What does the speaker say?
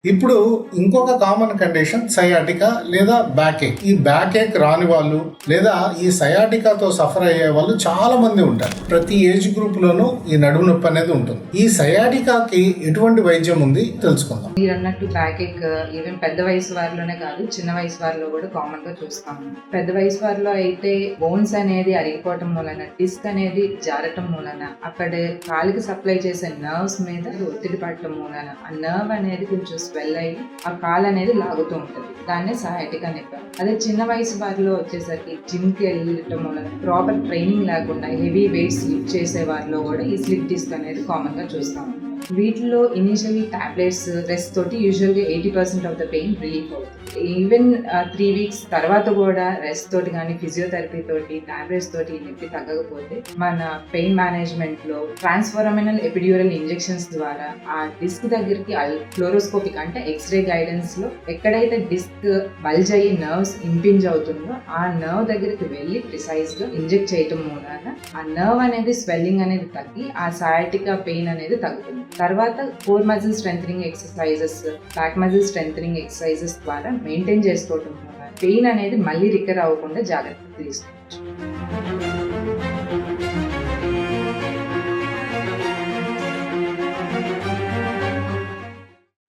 ఇప్పుడు ఇంకొక common condition sciatica లేదా బ్యాక్ ఏక్. ఈ బ్యాక్ ఏక్ రాని వాళ్ళు లేదా ఈ సయాటికాతో సఫర్ అయ్యే వాళ్ళు చాలా మంది ఉంటారు. ప్రతి ఏజ్ గ్రూప్ లోనూ ఈ నడుము నొప్పి అనేది ఉంటుంది. ఈ సయాటికాకి ఎటువంటి వైద్యం ఉంది తెలుసుకుందాం. మీరు అన్నట్టు బ్యాక్ ఏక్ ఈవెన్ పెద్ద వయసు వారిలోనే కాదు, చిన్న వయసు వారిలో కూడా కామన్ గా చూస్తాము. పెద్ద వయసు వారిలో అయితే బోన్స్ అనేది అరిగిపోవటం మూలన, డిస్క్ అనేది జారటం మూలన, అక్కడ కాలికి సప్లై చేసే నర్వ్స్ మీద ఒత్తిడి పడటం మూలన ఆ నర్వ్ అనేది కొంచెం స్వెల్ అయ్యి ఆ కాలు అనేది లాగుతూ ఉంటుంది. దాన్నే సయాటికా నొప్పి. అదే చిన్న వయసు వారిలో వచ్చేసరికి జిమ్ కి వెళ్ళటం వలన ప్రాపర్ ట్రైనింగ్ లేకుండా హెవీ వెయిట్స్ లిఫ్ట్ చేసే వారిలో కూడా ఈ స్లిప్ డిస్క్ అనేది కామన్ గా చూస్తాము. వీటిలో ఇనిషియలీ టాబ్లెట్స్, రెస్ట్ తోటి యూజువల్గా 80% ఆఫ్ ద పెయిన్ రిలీఫ్ అవుతుంది. ఈవెన్ 3 వీక్స్ తర్వాత కూడా రెస్ట్ తోటి కానీ ఫిజియోథెరపీ తోటి టాబ్లెట్స్ తోటి నొప్పి తగ్గకపోతే మన పెయిన్ మేనేజ్మెంట్ లో ట్రాన్స్ఫోరమినల్ ఎపిడ్యూరల్ ఇంజెక్షన్స్ ద్వారా ఆ డిస్క్ దగ్గరికి ఫ్లోరోస్కోపిక్ అంటే ఎక్స్రే గైడెన్స్ లో ఎక్కడైతే డిస్క్ బల్జ్ అయ్యి నర్వ్స్ ఇంపింజ్ అవుతుందో ఆ నర్వ్ దగ్గరికి వెళ్ళి ప్రిసైజ్ గా ఇంజెక్ట్ చేయటం మూలాన ఆ నర్వ్ అనేది స్వెల్లింగ్ అనేది తగ్గి ఆ సయాటికా పెయిన్ అనేది తగ్గుతుంది. తర్వాత core muscle strengthening exercises, back muscle strengthening exercises ద్వారా మెయింటైన్ చేసుకోవటం వల్ల పెయిన్ అనేది మళ్ళీ రికవర్ అవ్వకుండా జాగ్రత్త తీసుకోవచ్చు.